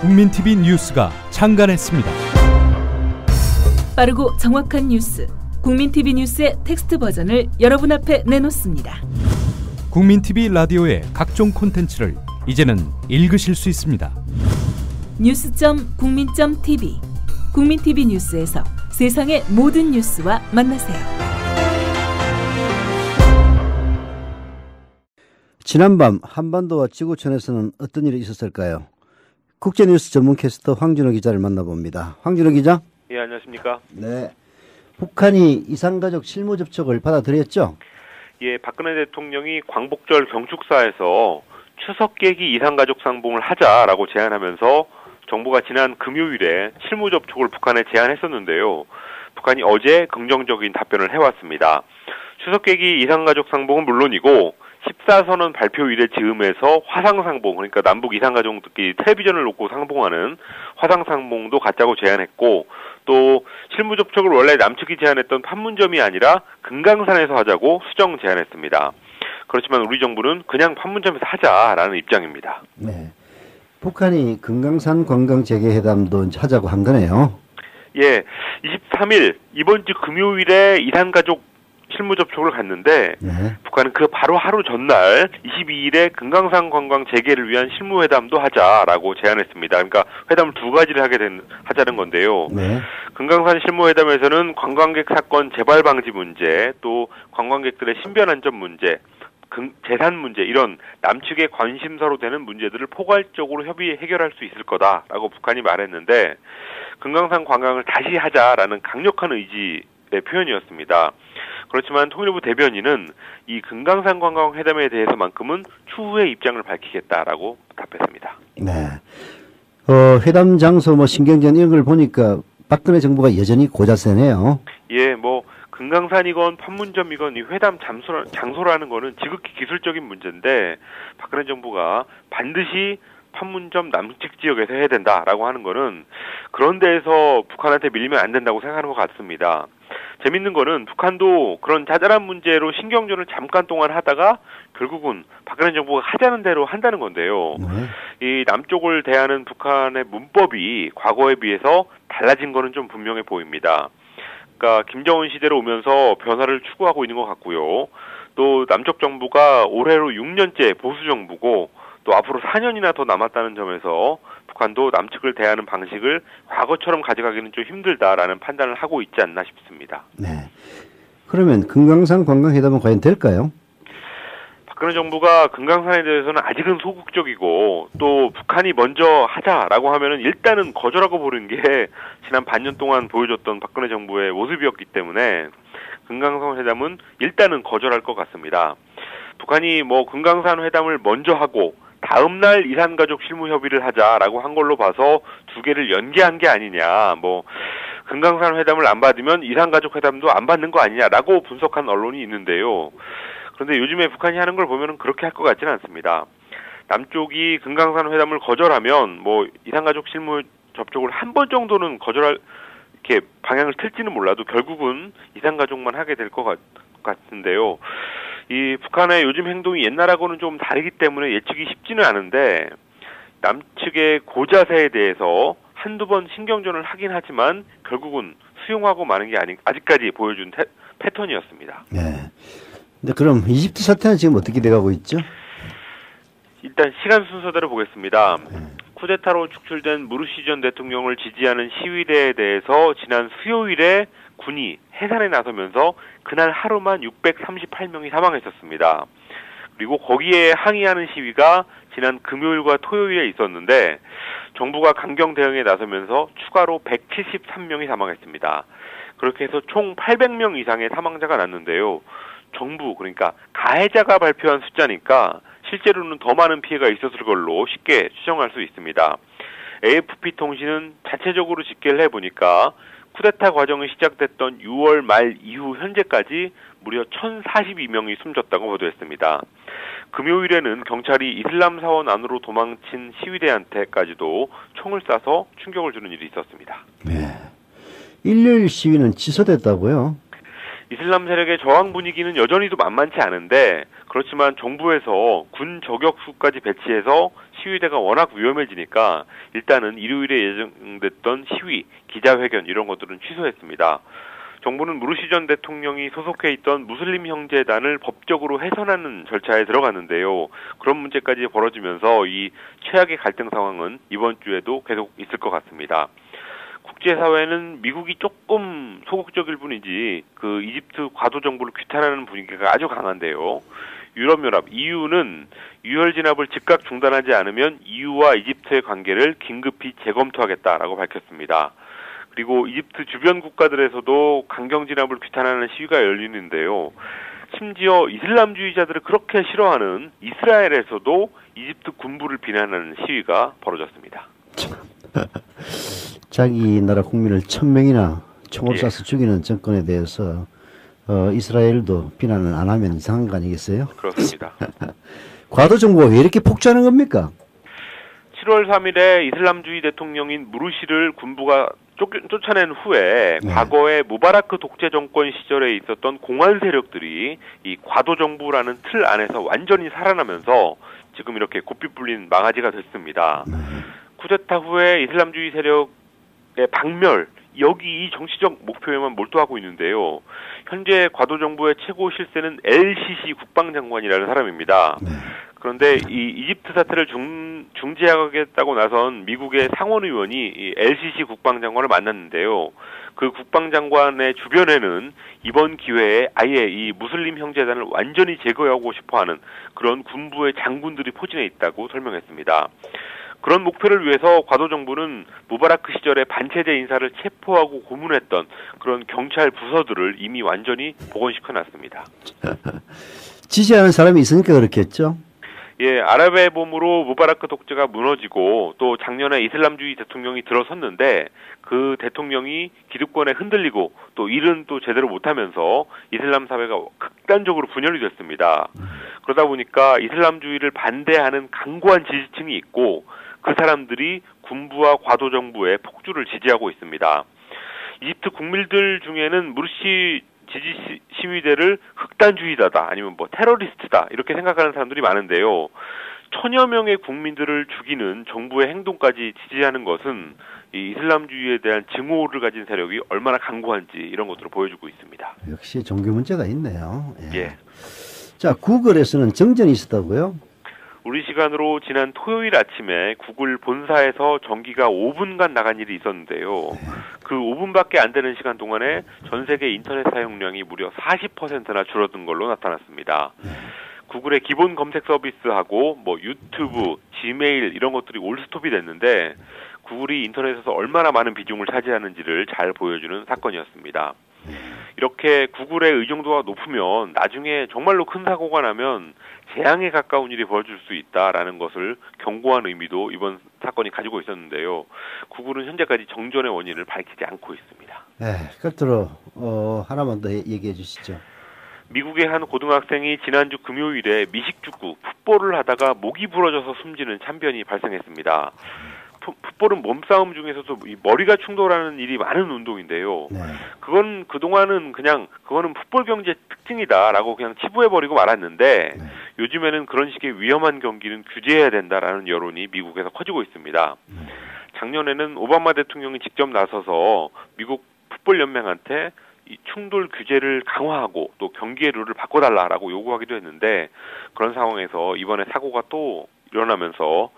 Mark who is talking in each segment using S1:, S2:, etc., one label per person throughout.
S1: 국민TV 뉴스가 창간했습니다.
S2: 빠르고 정확한 뉴스, 국민TV 뉴스의 텍스트 버전을 여러분 앞에 내놓습니다.
S1: 국민TV 라디오의 각종 콘텐츠를 이제는 읽으실 수 있습니다.
S2: 뉴스.국민.tv, 국민TV 뉴스에서 세상의 모든 뉴스와 만나세요.
S3: 지난밤 한반도와 지구촌에서는 어떤 일이 있었을까요? 국제뉴스 전문 캐스터 황준호 기자를 만나봅니다. 황준호 기자.
S4: 예, 안녕하십니까.
S3: 네. 북한이 이산가족 실무 접촉을 받아들였죠?
S4: 예, 박근혜 대통령이 광복절 경축사에서 추석 계기 이산가족 상봉을 하자라고 제안하면서 정부가 지난 금요일에 실무 접촉을 북한에 제안했었는데요. 북한이 어제 긍정적인 답변을 해왔습니다. 추석 계기 이산가족 상봉은 물론이고 14선언 발표일에 즈음해서 화상상봉, 그러니까 남북 이산가족들끼리 텔레비전을 놓고 상봉하는 화상상봉도 갖자고 제안했고, 또 실무 접촉을 원래 남측이 제안했던 판문점이 아니라 금강산에서 하자고 수정 제안했습니다. 그렇지만 우리 정부는 그냥 판문점에서 하자라는 입장입니다.
S3: 네. 북한이 금강산 관광 재개회담도 하자고 한 거네요.
S4: 예, 23일 이번 주 금요일에 이산가족 실무 접촉을 갔는데
S3: 네.
S4: 북한은 그 바로 하루 전날 22일에 금강산 관광 재개를 위한 실무회담도 하자라고 제안했습니다. 그러니까 회담을 두 가지를 하자는 건데요.
S3: 네.
S4: 금강산 실무회담에서는 관광객 사건 재발 방지 문제, 또 관광객들의 신변 안전 문제, 재산 문제, 이런 남측의 관심사로 되는 문제들을 포괄적으로 해결할 수 있을 거다라고 북한이 말했는데, 금강산 관광을 다시 하자라는 강력한 의지의 표현이었습니다. 그렇지만 통일부 대변인은 이 금강산 관광 회담에 대해서만큼은 추후에 입장을 밝히겠다라고 답했습니다.
S3: 네. 회담 장소 신경전 이런 걸 보니까 박근혜 정부가 여전히 고자세네요.
S4: 예, 금강산이건 판문점이건 이 회담 장소라는 거는 지극히 기술적인 문제인데 박근혜 정부가 반드시 판문점 남측 지역에서 해야 된다라고 하는 거는 그런 데에서 북한한테 밀리면 안 된다고 생각하는 것 같습니다. 재밌는 거는 북한도 그런 자잘한 문제로 신경전을 잠깐 동안 하다가 결국은 박근혜 정부가 하자는 대로 한다는 건데요. 이 남쪽을 대하는 북한의 문법이 과거에 비해서 달라진 거는 좀 분명해 보입니다. 그러니까 김정은 시대로 오면서 변화를 추구하고 있는 것 같고요. 또 남쪽 정부가 올해로 6년째 보수 정부고 또 앞으로 4년이나 더 남았다는 점에서 북한도 남측을 대하는 방식을 과거처럼 가져가기는 좀 힘들다라는 판단을 하고 있지 않나 싶습니다.
S3: 네. 그러면 금강산 관광회담은 과연 될까요?
S4: 박근혜 정부가 금강산에 대해서는 아직은 소극적이고 또 북한이 먼저 하자라고 하면은 일단은 거절하고 보는 게 지난 반년 동안 보여줬던 박근혜 정부의 모습이었기 때문에 금강산 회담은 일단은 거절할 것 같습니다. 북한이 금강산 회담을 먼저 하고 다음 날 이산가족 실무 협의를 하자라고 한 걸로 봐서 두 개를 연계한 게 아니냐, 금강산 회담을 안 받으면 이산가족 회담도 안 받는 거 아니냐라고 분석한 언론이 있는데요. 그런데 요즘에 북한이 하는 걸 보면은 그렇게 할 것 같지는 않습니다. 남쪽이 금강산 회담을 거절하면 이산가족 실무 접촉을 한 번 정도는 이렇게 방향을 틀지는 몰라도 결국은 이산가족만 하게 될 것 같은데요. 이 북한의 요즘 행동이 옛날하고는 좀 다르기 때문에 예측이 쉽지는 않은데 남측의 고자세에 대해서 한두 번 신경전을 하긴 하지만 결국은 수용하고 마는 게 아직까지 보여준 패턴이었습니다.
S3: 네. 근데 그럼 이집트 사태는 지금 어떻게 돼가고 있죠?
S4: 일단 시간 순서대로 보겠습니다. 쿠데타로 축출된 무르시 전 대통령을 지지하는 시위대에 대해서 지난 수요일에 군이 해산에 나서면서 그날 하루만 638명이 사망했었습니다. 그리고 거기에 항의하는 시위가 지난 금요일과 토요일에 있었는데 정부가 강경 대응에 나서면서 추가로 173명이 사망했습니다. 그렇게 해서 총 800명 이상의 사망자가 났는데요. 정부, 그러니까 가해자가 발표한 숫자니까 실제로는 더 많은 피해가 있었을 걸로 쉽게 추정할 수 있습니다. AFP 통신은 자체적으로 집계를 해보니까 쿠데타 과정이 시작됐던 6월 말 이후 현재까지 무려 1,042명이 숨졌다고 보도했습니다. 금요일에는 경찰이 이슬람 사원 안으로 도망친 시위대한테까지도 총을 쏴서 충격을 주는 일이 있었습니다.
S3: 네. 일요일 시위는 취소됐다고요?
S4: 이슬람 세력의 저항 분위기는 여전히도 만만치 않은데 그렇지만 정부에서 군 저격수까지 배치해서 시위대가 워낙 위험해지니까 일단은 일요일에 예정됐던 시위, 기자회견 이런 것들은 취소했습니다. 정부는 무르시 전 대통령이 소속해 있던 무슬림 형제단을 법적으로 훼손하는 절차에 들어갔는데요. 그런 문제까지 벌어지면서 이 최악의 갈등 상황은 이번 주에도 계속 있을 것 같습니다. 국제사회는 미국이 조금 소극적일 뿐이지 그 이집트 과도 정부를 규탄하는 분위기가 아주 강한데요. 유럽연합 EU는 유혈 진압을 즉각 중단하지 않으면 EU와 이집트의 관계를 긴급히 재검토하겠다라고 밝혔습니다. 그리고 이집트 주변 국가들에서도 강경 진압을 규탄하는 시위가 열리는데요. 심지어 이슬람주의자들을 그렇게 싫어하는 이스라엘에서도 이집트 군부를 비난하는 시위가 벌어졌습니다.
S3: 자기 나라 국민을 1000명이나 총을 쏴서 죽이는 정권에 대해서 이스라엘도 비난을 안 하면 이상한 거 아니겠어요?
S4: 그렇습니다.
S3: 과도 정부가 왜 이렇게 폭주하는 겁니까?
S4: 7월 3일에 이슬람주의 대통령인 무르시를 군부가 쫓아낸 후에 과거에 무바라크 독재 정권 시절에 있었던 공안 세력들이 이 과도 정부라는 틀 안에서 완전히 살아나면서 지금 이렇게 고삐 불린 망아지가 됐습니다. 쿠데타 후에 이슬람주의 세력의 박멸, 여기 이 정치적 목표에만 몰두하고 있는데요. 현재 과도 정부의 최고 실세는 LCC 국방장관이라는 사람입니다. 그런데 이 이집트 사태를 중재하겠다고 나선 미국의 상원 의원이 이 LCC 국방장관을 만났는데요. 그 국방장관의 주변에는 이번 기회에 아예 이 무슬림 형제단을 완전히 제거하고 싶어하는 그런 군부의 장군들이 포진해 있다고 설명했습니다. 그런 목표를 위해서 과도 정부는 무바라크 시절에 반체제 인사를 체포하고 고문했던 그런 경찰 부서들을 이미 완전히 복원시켜놨습니다.
S3: 지지하는 사람이 있으니까 그렇겠죠?
S4: 예, 아랍의 봄으로 무바라크 독재가 무너지고 또 작년에 이슬람주의 대통령이 들어섰는데 그 대통령이 기득권에 흔들리고 또 일은 또 제대로 못하면서 이슬람 사회가 극단적으로 분열이 됐습니다. 그러다 보니까 이슬람주의를 반대하는 강고한 지지층이 있고 그 사람들이 군부와 과도 정부의 폭주를 지지하고 있습니다. 이집트 국민들 중에는 무르시 지지 시위대를 극단주의자다 아니면 뭐 테러리스트다 이렇게 생각하는 사람들이 많은데요. 1000여 명의 국민들을 죽이는 정부의 행동까지 지지하는 것은 이 이슬람주의에 대한 증오를 가진 세력이 얼마나 강고한지 이런 것들을 보여주고 있습니다.
S3: 역시 종교 문제가 있네요.
S4: 예.
S3: 자, 구글에서는 정전이 있었다고요?
S4: 우리 시간으로 지난 토요일 아침에 구글 본사에서 전기가 5분간 나간 일이 있었는데요. 그 5분밖에 안 되는 시간 동안에 전 세계 인터넷 사용량이 무려 40%나 줄어든 걸로 나타났습니다. 구글의 기본 검색 서비스하고 뭐 유튜브, 지메일 이런 것들이 올스톱이 됐는데 구글이 인터넷에서 얼마나 많은 비중을 차지하는지를 잘 보여주는 사건이었습니다. 이렇게 구글의 의존도가 높으면 나중에 정말로 큰 사고가 나면 재앙에 가까운 일이 벌어질 수 있다라는 것을 경고한 의미도 이번 사건이 가지고 있었는데요. 구글은 현재까지 정전의 원인을 밝히지 않고 있습니다.
S3: 네, 끝으로 하나만 더 얘기해 주시죠.
S4: 미국의 한 고등학생이 지난주 금요일에 미식축구 풋볼을 하다가 목이 부러져서 숨지는 참변이 발생했습니다. 풋볼은 몸싸움 중에서도 이 머리가 충돌하는 일이 많은 운동인데요. 그건 그동안은 그냥 그거는 풋볼 경기의 특징이다라고 그냥 치부해버리고 말았는데 요즘에는 그런 식의 위험한 경기는 규제해야 된다라는 여론이 미국에서 커지고 있습니다. 작년에는 오바마 대통령이 직접 나서서 미국 풋볼 연맹한테 이 충돌 규제를 강화하고 또 경기의 룰을 바꿔달라라고 요구하기도 했는데 그런 상황에서 이번에 사고가 또 일어나면서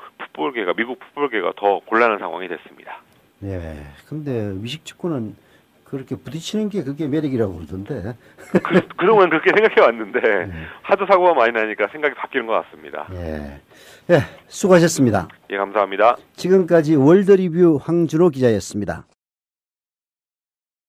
S4: 미국 풋볼계가 더 곤란한 상황이 됐습니다.
S3: 네, 근데 미식축구는 그렇게 부딪히는 게 그게 매력이라고 그러던데.
S4: 그동안 그렇게 생각해 왔는데 하도 사고가 많이 나니까 생각이 바뀌는 것 같습니다.
S3: 네, 네, 수고하셨습니다.
S4: 예, 감사합니다.
S3: 지금까지 월드리뷰 황준호 기자였습니다.